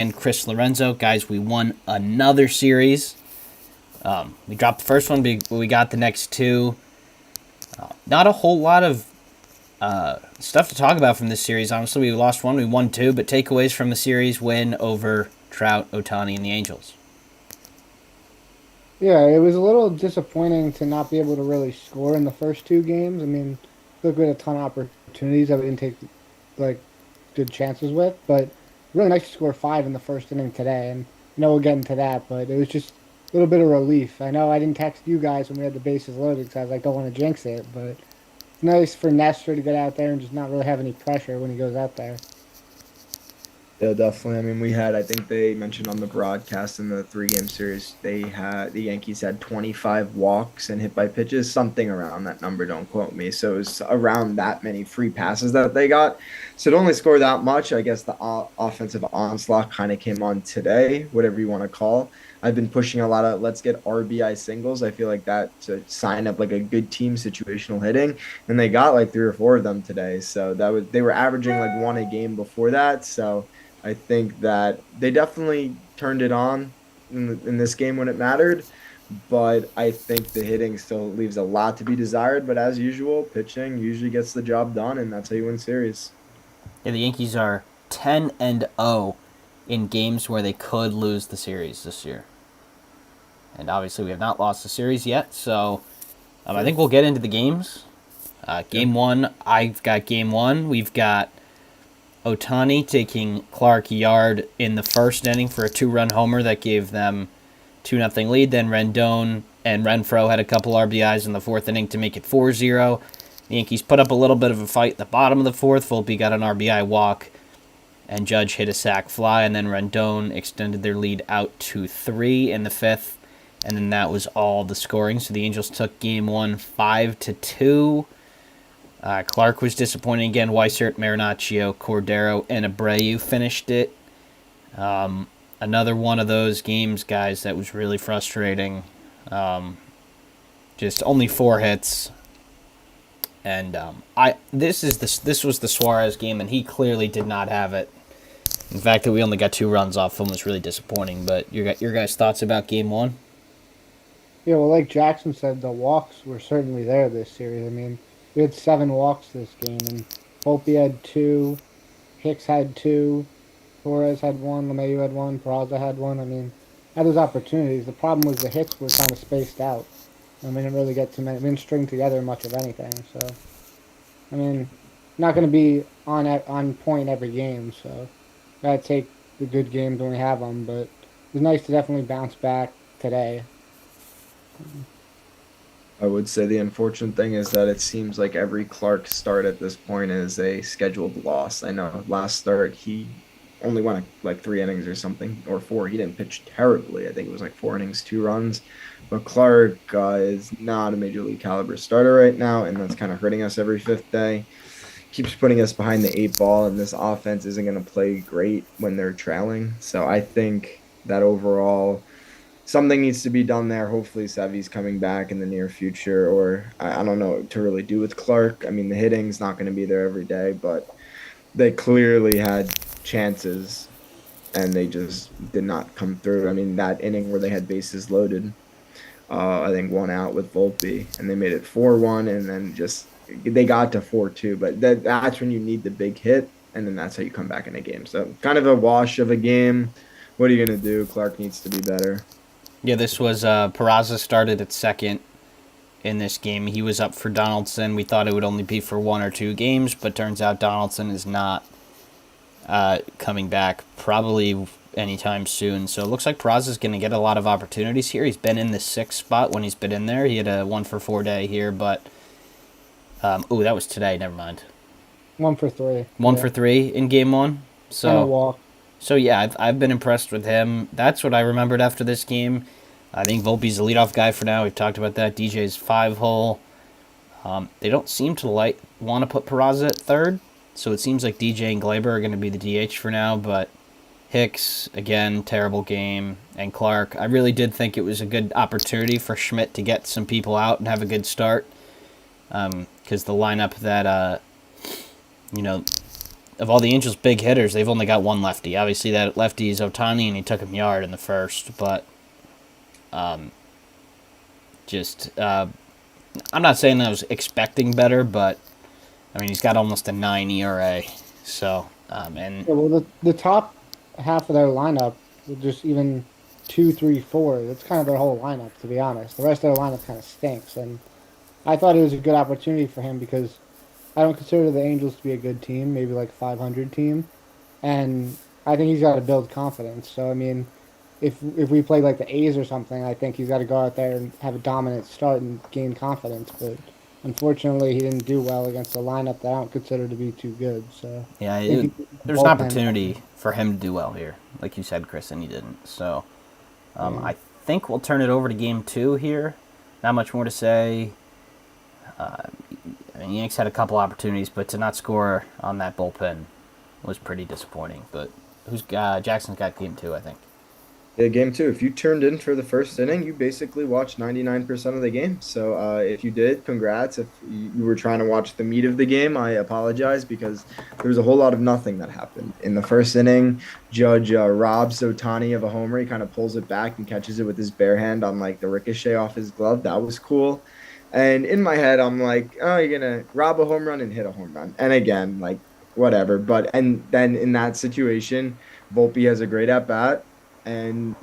and Chris Lorenzo. Guys, we won another series. We dropped the first one, but we got the next two. Not a whole lot of stuff to talk about from this series. Honestly, we lost one, we won two, but takeaways from the series: win over Trout, Ohtani, and the Angels. Yeah, it was a little disappointing to not be able to really score in the first two games. I mean, look, we had a ton of opportunities that we didn't take like good chances with, but really nice to score five in the first inning today. And we'll get into that, but it was just a little bit of relief. I know I didn't text you guys when we had the bases loaded because I was like, don't want to jinx it, but it's nice for Nestor to get out there and just not really have any pressure when he goes out there. Yeah, definitely. I mean, I think they mentioned on the broadcast in the three-game series, the Yankees had 25 walks and hit by pitches, something around that number. Don't quote me. So it was around that many free passes that they got. So to only score that much, I guess the offensive onslaught kind of came on today, whatever you want to call. I've been pushing a lot of let's get RBI singles. I feel like that to sign up like a good team situational hitting, and they got like three or four of them today. So they were averaging like one a game before that. So I think that they definitely turned it on in this game when it mattered, but I think the hitting still leaves a lot to be desired. But as usual, pitching usually gets the job done, and that's how you win series. Yeah, the Yankees are 10-0 in games where they could lose the series this year. And obviously, we have not lost the series yet, so I think we'll get into the games. Game one, I've got game one. We've got Ohtani taking Clark Yard in the first inning for a two-run homer that gave them 2-0 lead. Then Rendon and Renfroe had a couple RBIs in the fourth inning to make it 4-0. The Yankees put up a little bit of a fight at the bottom of the fourth. Volpe got an RBI walk, and Judge hit a sac fly, and then Rendon extended their lead out to 3 in the fifth, and then that was all the scoring. So the Angels took game one 5-2. Clark was disappointing again. Weissert, Marinaccio, Cordero, and Abreu finished it. Another one of those games, guys, that was really frustrating. Just only 4 hits. And this was the Suarez game, and he clearly did not have it. In fact, that we only got 2 runs off him was really disappointing. But your guys' thoughts about game one? Yeah, well, like Jackson said, the walks were certainly there this series. I mean, we had 7 walks this game, and Volpe had 2, Hicks had 2, Torres had 1, LeMahieu had 1, Peraza had 1. I mean, had those opportunities. The problem was the hits were kind of spaced out. And we didn't really get too many. We didn't string together much of anything. So, I mean, not going to be on point every game. So, gotta take the good games when we have them. But it was nice to definitely bounce back today. I would say the unfortunate thing is that it seems like every Clark start at this point is a scheduled loss. I know last start he only went like 3 innings or something, or 4. He didn't pitch terribly. I think it was like 4 innings, 2 runs. But Clark is not a major league caliber starter right now, and that's kind of hurting us every fifth day. Keeps putting us behind the 8 ball, and this offense isn't going to play great when they're trailing. So I think that overall something needs to be done there. Hopefully, Sevy's coming back in the near future, or I don't know what to really do with Clark. I mean, the hitting's not going to be there every day, but they clearly had chances, and they just did not come through. I mean, that inning where they had bases loaded, I think 1 out with Volpe, and they made it 4-1, and then just they got to 4-2. But that's when you need the big hit, and then that's how you come back in a game. So kind of a wash of a game. What are you gonna do? Clark needs to be better. Yeah, this was Peraza started at second in this game. He was up for Donaldson. We thought it would only be for 1 or 2 games, but turns out Donaldson is not coming back probably anytime soon. So it looks like Peraza's going to get a lot of opportunities here. He's been in the 6th spot when he's been in there. He had a 1-for-4 day here, but that was today. Never mind. 1 for 3. One Yeah. for 3 in game one. And a So walk. So yeah, I've been impressed with him. That's what I remembered after this game. I think Volpe's the leadoff guy for now. We've talked about that. DJ's 5-hole. They don't seem to want to put Peraza at third, so it seems like DJ and Glaber are going to be the DH for now. But Hicks again, terrible game, and Clark. I really did think it was a good opportunity for Schmidt to get some people out and have a good start, because the lineup that of all the Angels' big hitters, they've only got one lefty. Obviously, that lefty is Ohtani, and he took him yard in the first. But I'm not saying I was expecting better, but I mean, he's got almost a 9 ERA. So, and Yeah, well, the top half of their lineup, with just even 2, 3, 4, that's kind of their whole lineup, to be honest. The rest of their lineup kind of stinks, and I thought it was a good opportunity for him because I don't consider the Angels to be a good team, maybe like a 500 team, and I think he's got to build confidence. So I mean, if we play like the A's or something, I think he's got to go out there and have a dominant start and gain confidence. But unfortunately, he didn't do well against a lineup that I don't consider to be too good. So yeah, I think there's an opportunity for him to do well here, like you said, Chris, and he didn't. So I think we'll turn it over to Game 2 here. Not much more to say. I mean, Yanks had a couple opportunities, but to not score on that bullpen was pretty disappointing. But Jackson's got Game 2, I think. Yeah, game 2. If you turned in for the first inning, you basically watched 99% of the game. So if you did, congrats. If you were trying to watch the meat of the game, I apologize because there was a whole lot of nothing that happened. In the first inning, Judge robs Ohtani of a homer. He kind of pulls it back and catches it with his bare hand on like the ricochet off his glove. That was cool. And in my head, I'm like, oh, you're going to rob a home run and hit a home run. And again, like, whatever. And then in that situation, Volpe has a great at-bat. And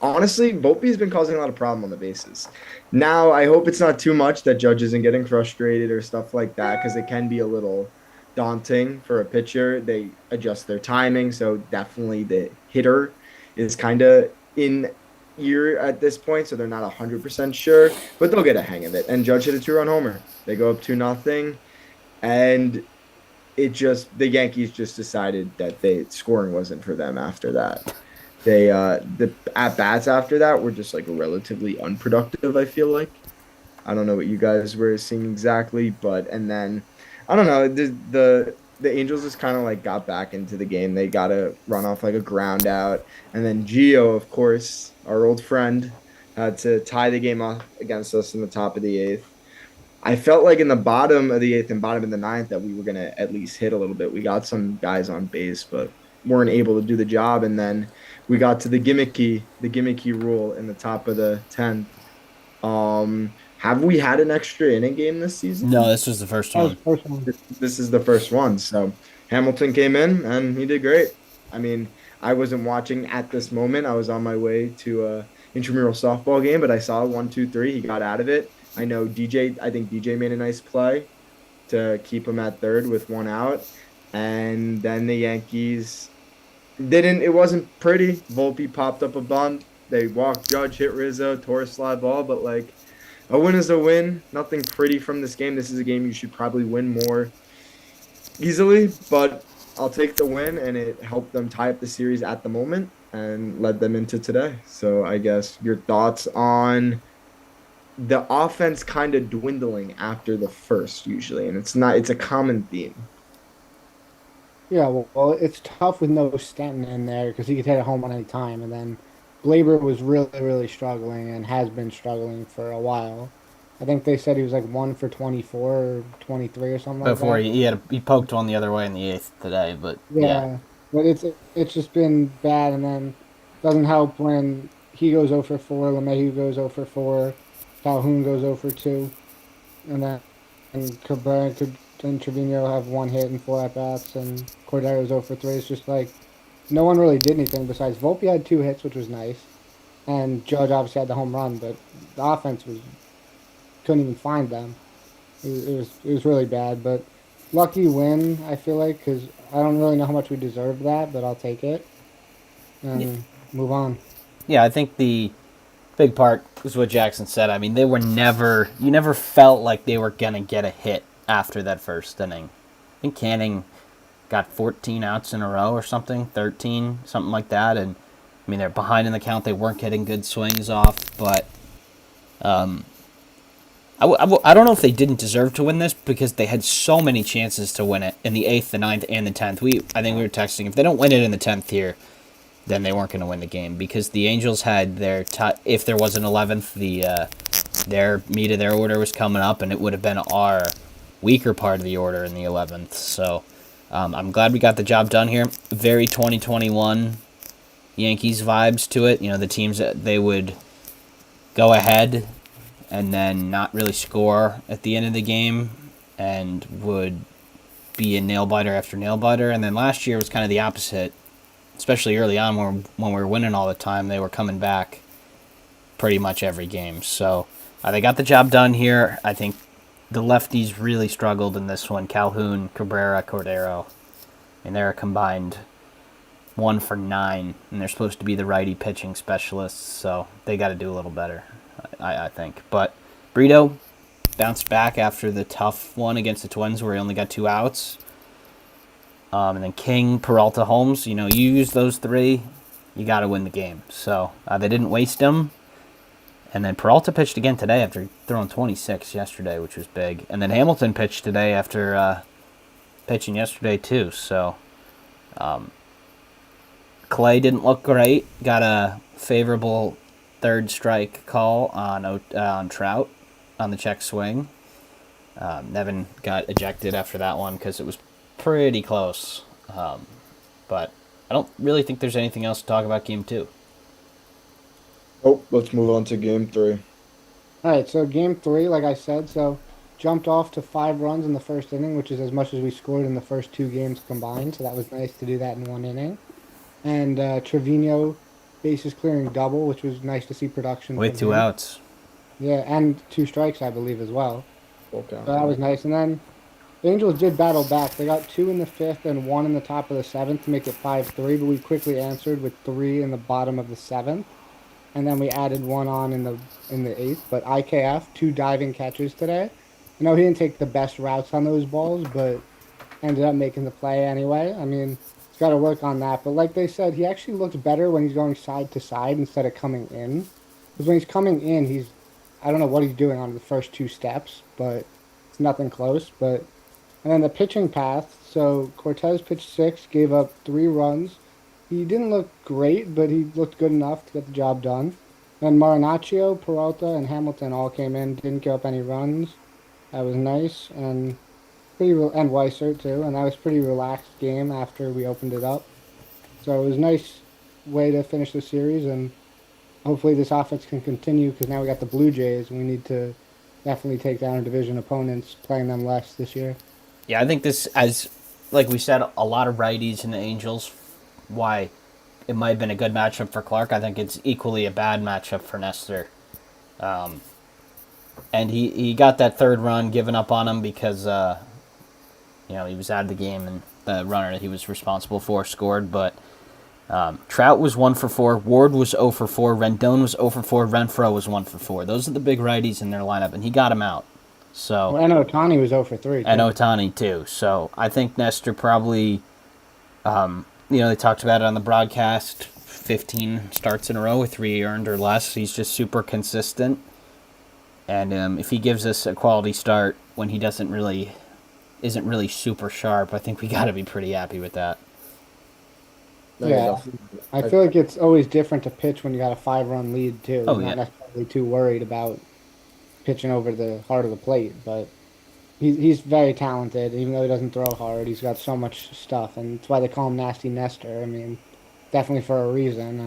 honestly, Volpe's been causing a lot of problem on the bases. Now, I hope it's not too much that Judge isn't getting frustrated or stuff like that because it can be a little daunting for a pitcher. They adjust their timing, so definitely the hitter is kind of in ear at this point, so they're not 100% sure, but they'll get a hang of it. And Judge hit a 2-run homer. They go up 2-0, and the Yankees just decided that scoring wasn't for them after that. The at bats after that were just like relatively unproductive. I feel like I don't know what you guys were seeing exactly, and then I don't know the Angels just kind of like got back into the game. They got to run off like a ground out, and then Gio, of course, our old friend, had to tie the game off against us in the top of the 8th. I felt like in the bottom of the 8th and bottom of the 9th that we were gonna at least hit a little bit. We got some guys on base, but weren't able to do the job, and then we got to the gimmicky rule in the top of the 10th. Have we had an extra inning game this season? No, this was the first one. This is the first one. So Hamilton came in and he did great. I mean, I wasn't watching at this moment. I was on my way to a intramural softball game, but I saw 1, 2, 3. He got out of it. I think DJ made a nice play to keep him at third with 1 out. And then the Yankees it wasn't pretty. Volpe popped up a bunt. They walked Judge, hit Rizzo, tore a slide ball, but like a win is a win. Nothing pretty from this game. This is a game you should probably win more easily, but I'll take the win, and it helped them tie up the series at the moment and led them into today. So I guess your thoughts on the offense kind of dwindling after the first usually, and it's a common theme. Yeah, well, it's tough with no Stanton in there because he could hit a home run any time. And then Glaber was really, really struggling and has been struggling for a while. I think they said he was like 1 for 24 or 23 or something like Before that. he poked one the other way in the 8th today, but yeah. But it's just been bad, and then doesn't help when he goes 0 for 4, LeMahieu goes 0 for 4, Calhoun goes 0 for 2, and then Cabrera and Trevino have 1 hit and 4 at bats, and Cordero's 0 for 3. It's just like no one really did anything besides Volpe had 2 hits, which was nice, and Judge obviously had the home run, but the offense couldn't even find them. It was really bad, but lucky win, I feel like, because I don't really know how much we deserve that, but I'll take it and move on. Yeah, I think the big part was what Jackson said. I mean, you never felt like they were going to get a hit after that first inning. I think Canning got 14 outs in a row or something, 13, something like that. And, I mean, they're behind in the count. They weren't getting good swings off, but I don't know if they didn't deserve to win this because they had so many chances to win it in the 8th, the 9th, and the 10th. I think we were texting, if they don't win it in the 10th here, then they weren't going to win the game because the Angels had if there was an 11th, their meat of their order was coming up, and it would have been our weaker part of the order in the 11th. So I'm glad we got the job done here. Very 2021 Yankees vibes to it. The teams that they would go ahead and then not really score at the end of the game and would be a nail biter after nail biter. And then last year was kind of the opposite, especially early on when we were winning all the time. They were coming back pretty much every game. So they got the job done here. I think the lefties really struggled in this one. Calhoun, Cabrera, Cordero, and they're combined 1 for 9, and they're supposed to be the righty pitching specialists, so they got to do a little better, I think. But Brito bounced back after the tough one against the Twins where he only got 2 outs. And then King, Peralta, Holmes, you use those 3, you got to win the game. So they didn't waste them. And then Peralta pitched again today after throwing 26 yesterday, which was big. And then Hamilton pitched today after pitching yesterday too. So Clay didn't look great. Got a favorable 3rd strike call on Trout on the check swing. Nevin got ejected after that one because it was pretty close. But I don't really think there's anything else to talk about Game 2. Oh, let's move on to game 3. All right, so game 3, like I said, so jumped off to 5 runs in the first inning, which is as much as we scored in the first 2 games combined. So that was nice to do that in 1 inning. And Trevino bases clearing double, which was nice to see production With from 2 him. outs. Yeah, and 2 strikes, I believe, as well. Okay. So that was nice. And then the Angels did battle back. They got 2 in the 5th and 1 in the top of the 7th to make it 5-3, but we quickly answered with 3 in the bottom of the 7th. And then we added 1 on in the 8th. But IKF, 2 diving catches today. I know he didn't take the best routes on those balls, but ended up making the play anyway. I mean, he's got to work on that. But like they said, he actually looks better when he's going side to side instead of coming in. Because when he's coming in, I don't know what he's doing on the first 2 steps, but it's nothing close. And then the pitching path. So Cortez pitched 6, gave up 3 runs. He didn't look great, but he looked good enough to get the job done. Then Marinaccio, Peralta, and Hamilton all came in, didn't give up any runs. That was nice, and and Weissert too, and that was a pretty relaxed game after we opened it up. So it was a nice way to finish the series, and hopefully this offense can continue because now we got the Blue Jays, and we need to definitely take down our division opponents, playing them less this year. Yeah, I think this, as like we said, a lot of righties in the Angels. Why it might have been a good matchup for Clark. I think it's equally a bad matchup for Nestor. And he got that 3rd run given up on him because he was out of the game and the runner that he was responsible for scored. But Trout was 1 for 4, Ward was 0 for 4, Rendon was 0 for 4, Renfroe was 1 for 4. Those are the big righties in their lineup, and he got him out. So And Ohtani was 0 for 3. And Ohtani too. So I think Nestor probably. They talked about it on the broadcast, 15 starts in a row with 3 earned or less. He's just super consistent. And if he gives us a quality start when he isn't really super sharp, I think we got to be pretty happy with that. Yeah, I feel like it's always different to pitch when you got a 5-run lead too. Oh, You're yeah. not necessarily too worried about pitching over the heart of the plate, but he's very talented. Even though he doesn't throw hard, he's got so much stuff, and that's why they call him Nasty Nestor. I mean, definitely for a reason.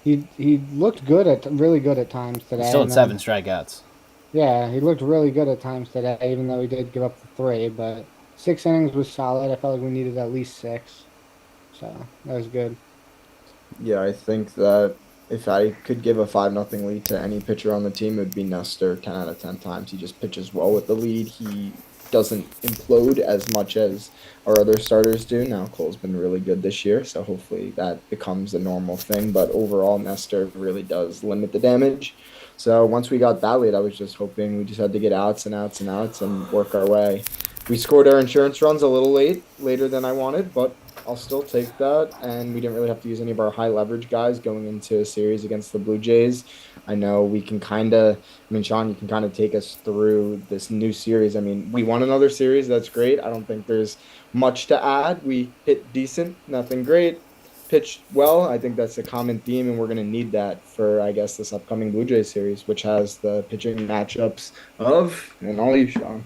And he looked really good at times today. He still had And 7 strikeouts. yeah, he looked really good at times today, even though he did give up the 3. But 6 innings was solid. I felt like we needed at least 6, so that was good. Yeah, I think that if I could give a 5-0 lead to any pitcher on the team, it would be Nestor 10 out of 10 times. He just pitches well with the lead. He doesn't implode as much as our other starters do. Now, Cole's been really good this year, so hopefully that becomes a normal thing. But overall, Nestor really does limit the damage. So once we got that lead, I was just hoping we just had to get outs and outs and outs and work our way. We scored our insurance runs a little later than I wanted, but I'll still take that. And we didn't really have to use any of our high leverage guys going into a series against the Blue Jays. I know we can Sean, you can kind of take us through this new series. I mean, we won another series. That's great. I don't think there's much to add. We hit decent, nothing great. Pitched well. I think that's a common theme, and we're going to need that for, I guess, this upcoming Blue Jays series, which has the pitching matchups and I'll leave Sean.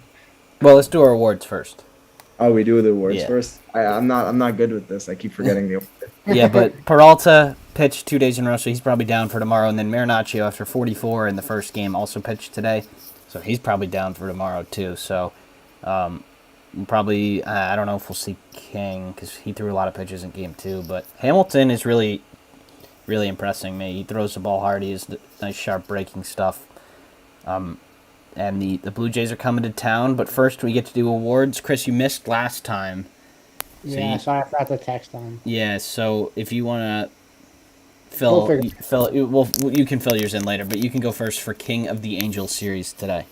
Well, let's do our awards first. Oh, we do the awards Yeah. first. I'm not good with this. I keep forgetting the award. Yeah, but Peralta pitched 2 days in a row, so he's probably down for tomorrow. And then Marinaccio, after 44 in the first game, also pitched today, so he's probably down for tomorrow too. So probably I don't know if we'll see King because he threw a lot of pitches in game 2. But Hamilton is really, really impressing me. He throws the ball hard. He has nice, sharp breaking stuff. And the Blue Jays are coming to town. But first, we get to do awards. Chris, you missed last time. So Yeah, sorry, I forgot to text on. yeah. So if you want to We'll figure. well, you can fill yours in later, but you can go first for King of the Angels series today.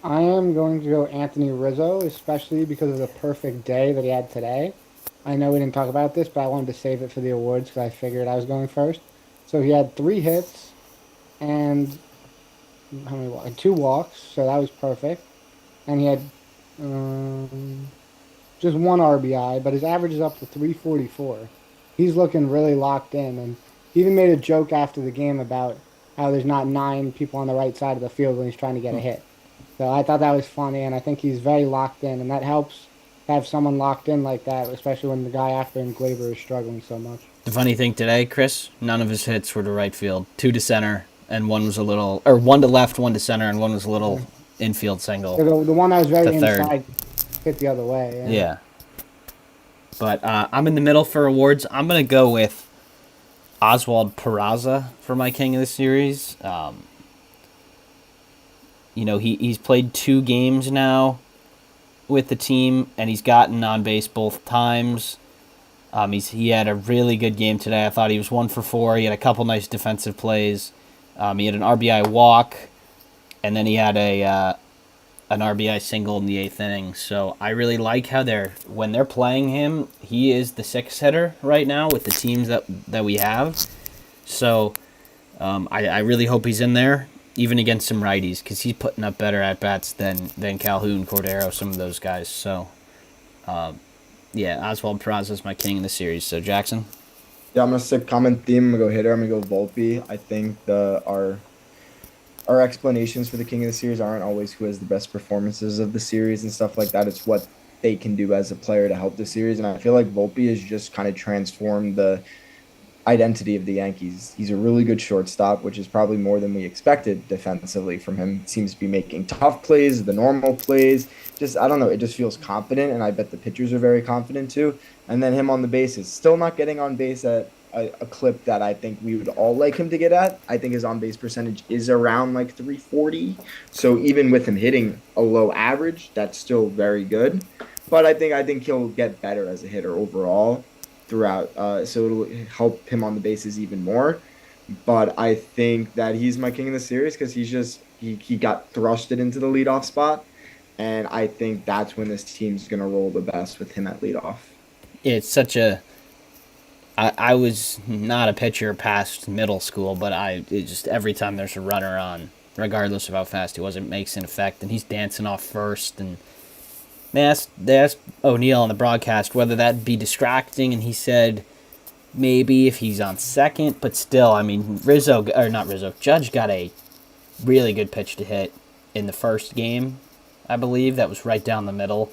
I am going to go Anthony Rizzo, especially because of the perfect day that he had today. I know we didn't talk about this, but I wanted to save it for the awards because I figured I was going first. So he had 3 hits and how many walks? 2 walks, so that was perfect. And he had um, just 1 RBI, but his average is up to 344. He's looking really locked in, and he even made a joke after the game about how there's not 9 people on the right side of the field when he's trying to get a hit. So I thought that was funny, and I think he's very locked in, and that helps have someone locked in like that, especially when the guy after him, Glaber, is struggling so much. The funny thing today, Chris, none of his hits were to right field. 2 to center, and one was a little, or 1 to left, 1 to center, and one was a little infield single. So the one that was very To third. inside hit the other way. Yeah. But I'm in the middle for awards. I'm gonna go with Oswald Peraza for my King of the Series. He's played 2 games now with the team, and he's gotten on base both times. He had a really good game today. I thought he was 1 for 4. He had a couple nice defensive plays. He had an RBI walk, and then he had an RBI single in the 8th inning. So I really like how when they're playing him, he is the 6th hitter right now with the teams that we have. So I really hope he's in there, even against some righties, because he's putting up better at-bats than Calhoun, Cordero, some of those guys. So, yeah, Oswald Peraza is my King in the series. So, Jackson? Yeah, I'm gonna stick common theme. I'm gonna go hitter. I'm gonna go Volpe. I think our explanations for the King of the Series aren't always who has the best performances of the series and stuff like that. It's what they can do as a player to help the series. And I feel like Volpe has just kind of transformed the identity of the Yankees. He's a really good shortstop, which is probably more than we expected defensively from him. Seems to be making tough plays, the normal plays. Just, I don't know, it just feels confident, and I bet the pitchers are very confident too. And then him on the bases, still not getting on base at a clip that I think we would all like him to get at. I think his on base percentage is around like 340. So even with him hitting a low average, that's still very good. But I think he'll get better as a hitter overall throughout. So it'll help him on the bases even more. But I think that he's my King of the series because he got thrusted into the leadoff spot. And I think that's when this team's gonna roll the best with him at leadoff. It's such a... I was not a pitcher past middle school, but it just every time there's a runner on, regardless of how fast he was, it makes an effect. And he's dancing off first. And they asked O'Neill on the broadcast whether that'd be distracting, and he said maybe if he's on second, but still, I mean, Judge got a really good pitch to hit in the first game, I believe. That was right down the middle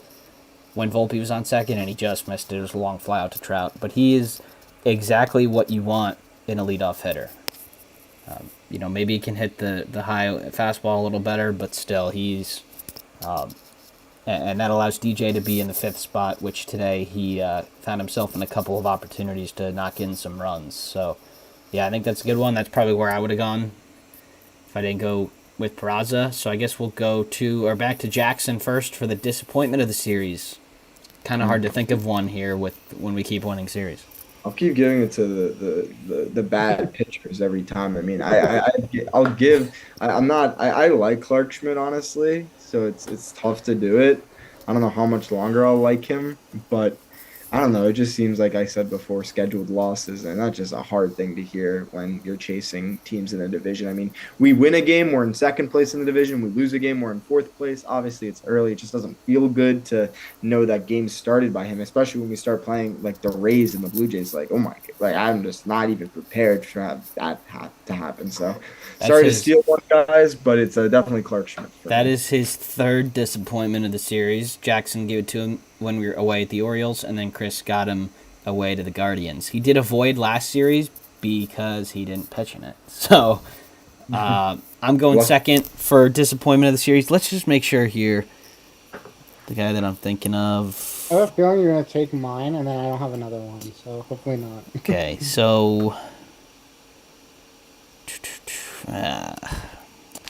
when Volpe was on second, and he just missed it. It was a long fly out to Trout. But he is exactly what you want in a leadoff hitter. Maybe he can hit the high fastball a little better, but still, he's... and that allows DJ to be in the 5th spot, which today he found himself in a couple of opportunities to knock in some runs. So, yeah, I think that's a good one. That's probably where I would have gone if I didn't go with Peraza. So I guess we'll go back to Jackson first for the disappointment of the series. Kind of hard to think of one here when we keep winning series. I'll keep giving it to the bad pitchers every time. I mean, I'll give. I like Clark Schmidt, honestly, so it's tough to do it. I don't know how much longer I'll like him, but I don't know. It just seems like I said before, scheduled losses, and that's just a hard thing to hear when you're chasing teams in the division. I mean, we win a game, we're in second place in the division. We lose a game, we're in fourth place. Obviously, it's early. It just doesn't feel good to know that game started by him, especially when we start playing like the Rays and the Blue Jays. Like, oh my, like I'm just not even prepared for to happen. So, That's sorry to his. steal one, guys, but it's definitely Clark Schmidt for That me. is his third disappointment of the series. Jackson gave it to him when we were away at the Orioles, and then Chris got him away to the Guardians. He did avoid last series because he didn't pitch in it. So I'm going Luck- second for disappointment of the series. Let's just make sure here. The guy that I'm thinking of. I have a feeling you're gonna take mine, and then I don't have another one, so hopefully not. Okay, so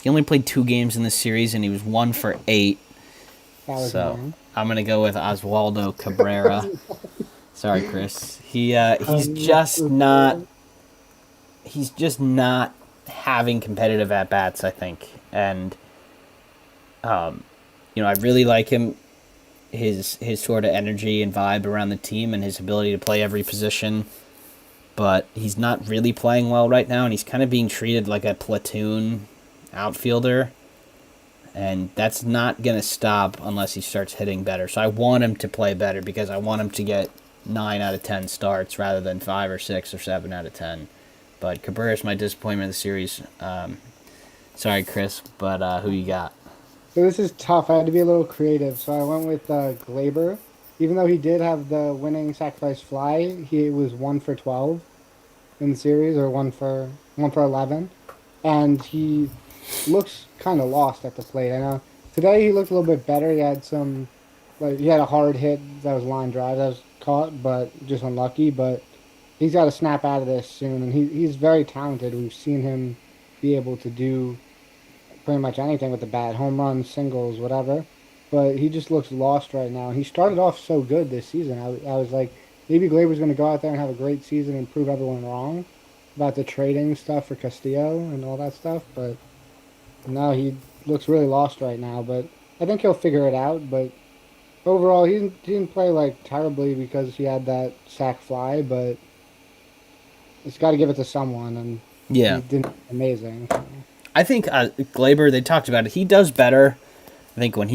he only played 2 games in this series, and he was 1 for 8. That was So mine. I'm gonna go with Oswaldo Cabrera. Sorry, Chris. He's just not having competitive at bats, I think, and I really like him, his sort of energy and vibe around the team, and his ability to play every position. But he's not really playing well right now, and he's kind of being treated like a platoon outfielder. And that's not going to stop unless he starts hitting better. So I want him to play better because I want him to get 9 out of 10 starts rather than 5 or 6 or 7 out of 10. But Cabrera's my disappointment of the series. Sorry, Chris, but who you got? So this is tough. I had to be a little creative, so I went with Glaber. Even though he did have the winning sacrifice fly, he was 1 for 12 in the series, or 1 for 11, and he looks kind of lost at the plate. I know today he looked a little bit better. He had some, like he had a hard hit that was line drive that was caught, but just unlucky. But he's got to snap out of this soon, and he's very talented. We've seen him be able to do pretty much anything with the bat, home runs, singles, whatever. But he just looks lost right now. He started off so good this season. I was like, maybe Glaber's going to go out there and have a great season and prove everyone wrong about the trading stuff for Castillo and all that stuff. But no, he looks really lost right now. But I think he'll figure it out. But overall, he didn't play like terribly because he had that sac fly. But it's got to give it to someone, and he Yeah. did amazing. So. I think Glaber, they talked about it. He does better, I think, when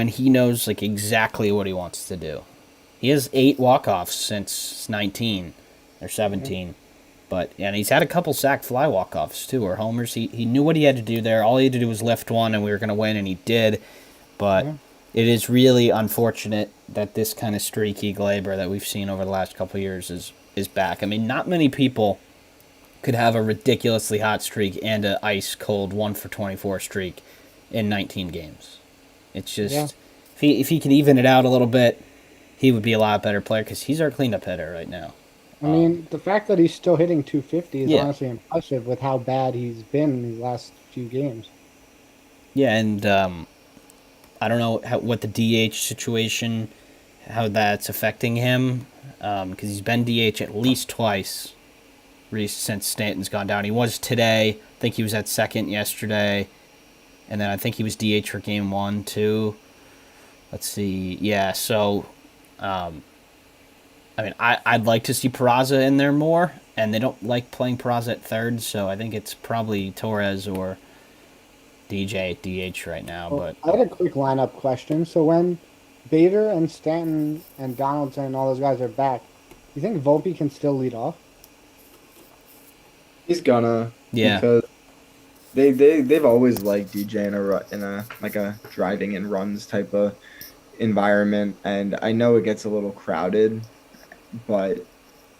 he knows like exactly what he wants to do. He has 8 walk-offs since 19 or 17. And he's had a couple sack fly walk-offs too, or homers. He knew what he had to do there. All he had to do was lift one, and we were going to win, and he did. But Yeah. it is really unfortunate that this kind of streaky Glaber that we've seen over the last couple of years is back. I mean, not many people could have a ridiculously hot streak and a ice cold 1 for 24 streak in 19 games. It's just Yeah. if he could even it out a little bit, he would be a lot better player because he's our cleanup hitter right now. I mean, the fact that he's still hitting 250 is Yeah. honestly impressive with how bad he's been in these last few games. Yeah, and I don't know what the DH situation, how that's affecting him, because he's been DH at least twice since Stanton's gone down. He was today. I think he was at second yesterday, and then I think he was DH for game 1 too. Let's see. Yeah, so I mean, I'd like to see Peraza in there more, and they don't like playing Peraza at third, so I think it's probably Torres or DJ at DH right now. Well, But I had a quick lineup question. So when Bader and Stanton and Donaldson and all those guys are back, you think Volpe can still lead off? He's gonna yeah, because they've always liked DJ in a like a driving and runs type of environment, and I know it gets a little crowded, but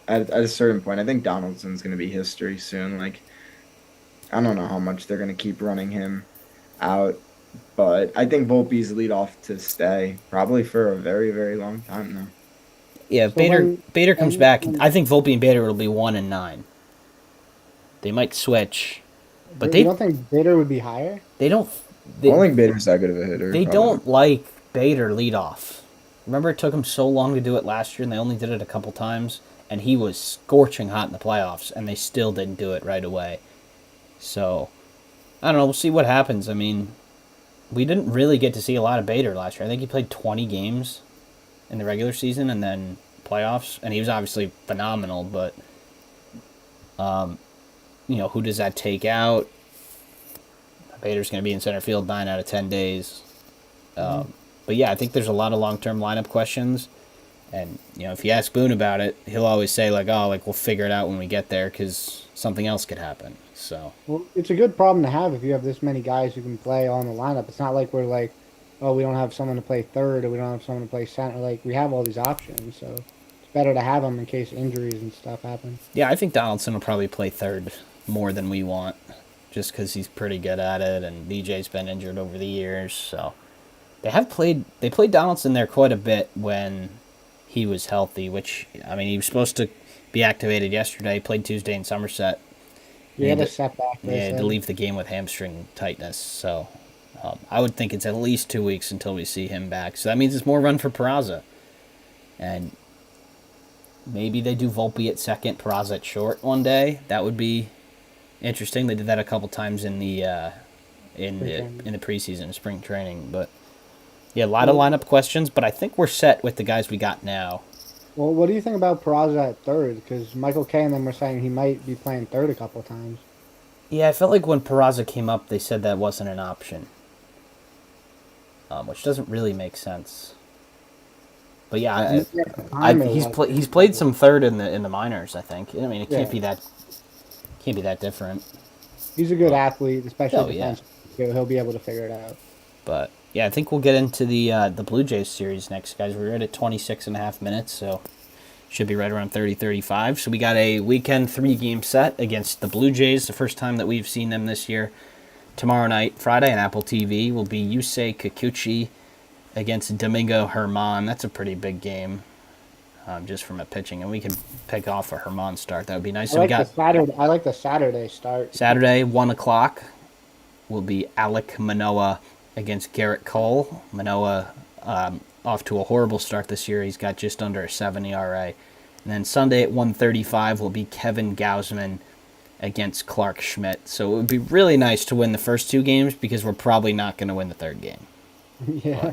at a certain point, I think Donaldson's going to be history soon. Like I don't know how much they're going to keep running him out, but I think Volpe's lead off to stay probably for a very very long time now. yeah. If So Bader comes when- back, when- I think Volpe and Bader will be 1 and 9. They might switch, but you don't think Bader would be higher? they don't. I They, don't think Bader's that good of a hitter. they probably. don't like Bader lead off. Remember, it took him so long to do it last year, and they only did it a couple times, and he was scorching hot in the playoffs, and they still didn't do it right away. So, I don't know. We'll see what happens. I mean, we didn't really get to see a lot of Bader last year. I think he played 20 games in the regular season, and then playoffs, and he was obviously phenomenal. But who does that take out? Bader's going to be in center field 9 out of 10 days. But yeah, I think there's a lot of long-term lineup questions. And, if you ask Boone about it, he'll always say, we'll figure it out when we get there because something else could happen. So, Well, it's a good problem to have if you have this many guys who can play on the lineup. It's not like we're like, oh, we don't have someone to play third or we don't have someone to play center. Like, we have all these options, so it's better to have them in case injuries and stuff happen. yeah, I think Donaldson will probably play third more than we want just because he's pretty good at it, and DJ's been injured over the years. So, they played Donaldson there quite a bit when he was healthy, which, he was supposed to be activated yesterday. He played Tuesday in Somerset. He had a setback. He had to leave the game with hamstring tightness. So I would think it's at least 2 weeks until we see him back. So that means it's more run for Peraza. And maybe they do Volpe at second, Peraza at short one day. That would be interesting. They did that a couple times in the preseason, spring training. But yeah, a lot of lineup questions, but I think we're set with the guys we got now. Well, what do you think about Peraza at third? Because Michael Kay and them were saying he might be playing third a couple of times. Yeah, I felt like when Peraza came up, they said that wasn't an option, which doesn't really make sense. But yeah, he's played some third in the minors. I think. It can't be that different. He's a good athlete, especially defense. Yeah. He'll be able to figure it out. But yeah, I think we'll get into the Blue Jays series next, guys. We're right at 26.5 minutes, so should be right around 30-35. So we got a weekend 3-game set against the Blue Jays, the first time that we've seen them this year. Tomorrow night, Friday, on Apple TV, will be Yusei Kikuchi against Domingo Herman. That's a pretty big game, just from a pitching. And we can pick off a Herman start. That would be nice. I like the Saturday start. Saturday, 1 o'clock, will be Alek Manoah against Garrett Cole. Manoah off to a horrible start this year. He's got just under a 7 ERA. And then Sunday at 1:35 will be Kevin Gausman against Clark Schmidt. So it would be really nice to win the first 2 games because we're probably not going to win the third game. Yeah.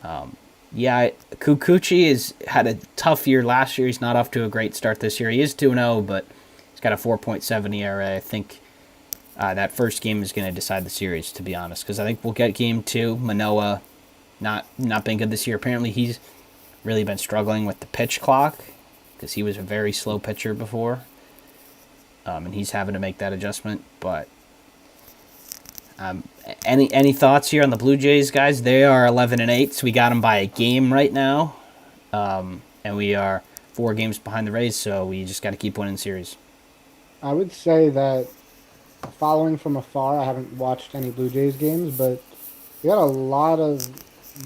But, Kikuchi has had a tough year last year. He's not off to a great start this year. He is 2-0, but he's got a 4.7 ERA. I think that first game is going to decide the series, to be honest, because I think we'll get game 2. Manoah not been good this year. Apparently, he's really been struggling with the pitch clock because he was a very slow pitcher before, and he's having to make that adjustment. But any thoughts here on the Blue Jays, guys? They are 11-8, so we got them by a game right now, and we are 4 games behind the Rays, so we just got to keep winning series. I would say that following from afar, I haven't watched any Blue Jays games, but they got a lot of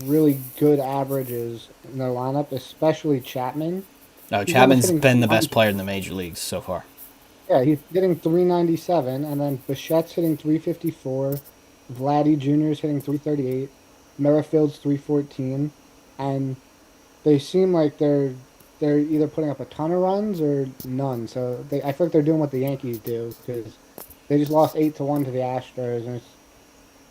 really good averages in their lineup, especially Chapman. No, Chapman's been the best player in the major leagues so far. Yeah, he's hitting 397, and then Bichette's hitting 354, Vladdy Jr. is hitting 338, Merrifield's 314, and they seem like they're either putting up a ton of runs or none. So I feel like they're doing what the Yankees do because they just lost 8-1 to the Astros, and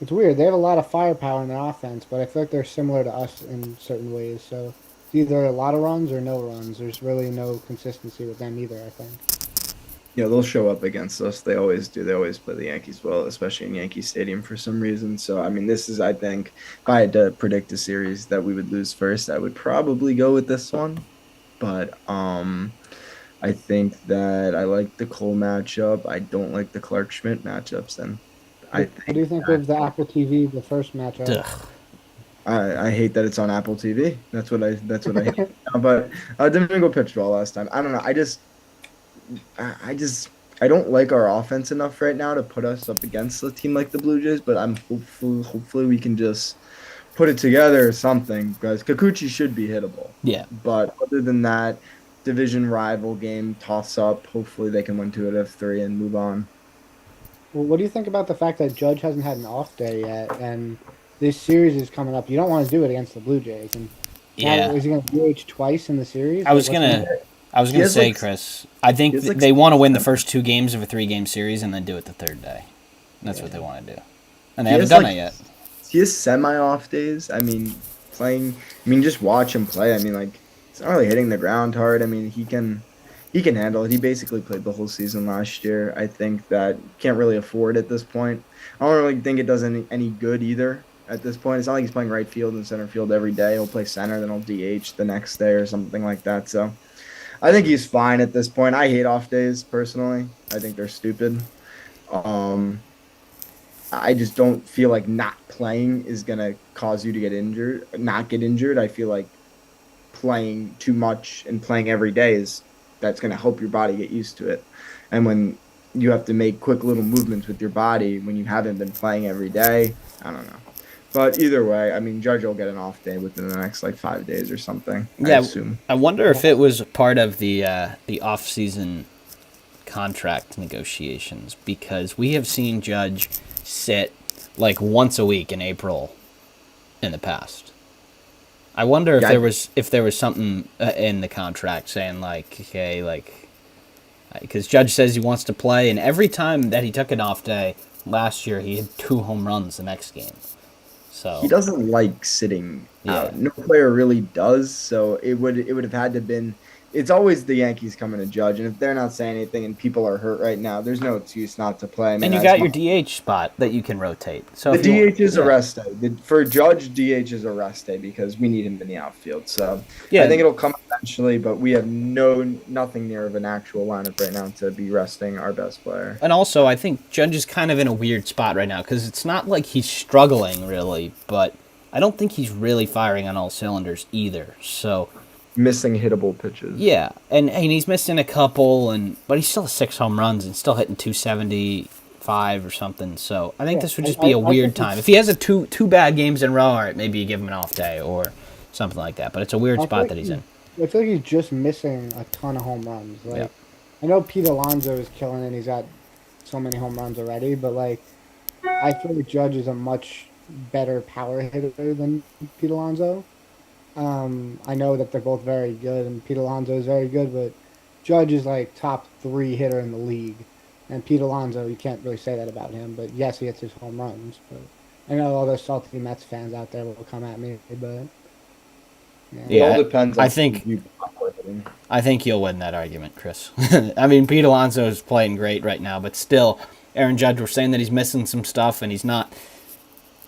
it's weird. They have a lot of firepower in their offense, but I feel like they're similar to us in certain ways. So it's either a lot of runs or no runs. There's really no consistency with them either, I think. Yeah, they'll show up against us. They always do. They always play the Yankees well, especially in Yankee Stadium for some reason. So, this is, I think, if I had to predict a series that we would lose first, I would probably go with this one. But I think that I like the Cole matchup. I don't like the Clark Schmidt matchups. Then, what do you think of the Apple TV, the first matchup? Ugh. I hate that it's on Apple TV. That's what I hate. But Domingo pitched well last time. I don't know. I don't like our offense enough right now to put us up against a team like the Blue Jays. But I'm hopefully we can just put it together or something, because Kikuchi should be hittable. Yeah. But other than that, division rival game, toss up. Hopefully they can win 2 out of 3 and move on. Well, what do you think about the fact that Judge hasn't had an off day yet, and this series is coming up? You don't want to do it against the Blue Jays, and is he going to DH twice in the series? I was gonna say, Chris, I think they want to win the first 2 games of a 3-game series and then do it the third day. That's what they want to do, and they haven't done it yet. He has semi-off days. Just watch him play. He's not really hitting the ground hard. I mean, he can handle it. He basically played the whole season last year. I think that can't really afford at this point. I don't really think it does any good either at this point. It's not like he's playing right field and center field every day. He'll play center, then he'll DH the next day or something like that. So I think he's fine at this point. I hate off days personally. I think they're stupid. Um, I just don't feel like not playing is gonna cause you to get injured, not get injured. I feel like playing too much and playing every day is that's gonna help your body get used to it. And when you have to make quick little movements with your body when you haven't been playing every day, I don't know. But either way, I mean, Judge will get an off day within the next like 5 days or something. I Yeah, assume. I wonder if it was part of the off-season contract negotiations, because we have seen Judge sit like once a week in April in the past. I wonder if Yeah, there was something in the contract saying like, okay, like, because Judge says he wants to play, and every time that he took an off day last year, he had 2 home runs the next game. he So doesn't like sitting yeah, out. No player really does. So it would have had to been. It's always the Yankees coming to Judge, and if they're not saying anything and people are hurt right now, there's no excuse not to play. I mean, and you that's got my your DH spot that you can rotate. So The if you, DH is a yeah, rest day. For Judge, DH is a rest day because we need him in the outfield. So I yeah, think it'll come eventually, but we have nothing near of an actual lineup right now to be resting our best player. and also I think Judge is kind of in a weird spot right now because it's not like he's struggling really, but I don't think he's really firing on all cylinders either. So Missing hittable pitches. yeah, and he's missing a couple, but he's still has 6 home runs and still hitting 275 or something. So I think Yeah, this would just I, be a I weird think time. If it's he has a two bad games in a row, all right, maybe you give him an off day or something like that. But it's a weird I feel spot like that he's in. I feel like he's just missing a ton of home runs. Yeah. Like I know Pete Alonso is killing it, and he's got so many home runs already, but like I feel like Judge is a much better power hitter than Pete Alonso. I know that they're both very good, and Pete Alonso is very good, but Judge is like top three hitter in the league, and Pete Alonso, you can't really say that about him. But yes, he hits his home runs. But I know all those salty Mets fans out there will come at me, but yeah, It all Yeah, depends I on think who you are hitting. I think you'll win that argument, Chris. I mean, Pete Alonso is playing great right now, but still, Aaron Judge, we're saying that he's missing some stuff and he's not,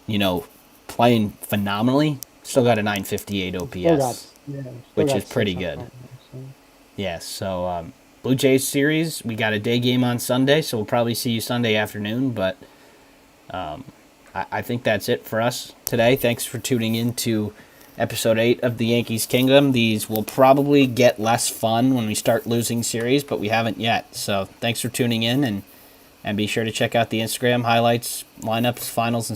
you know, playing phenomenally. Still got a 958 still got OPS, yeah, still which got is pretty 600 good. home runs, Yeah, so Blue Jays series, we got a day game on Sunday, so we'll probably see you Sunday afternoon, but I think that's it for us today. Thanks for tuning in to episode 8 of the Yankees Kingdom. These will probably get less fun when we start losing series, but we haven't yet. So thanks for tuning in, and be sure to check out the Instagram highlights, lineups, finals, and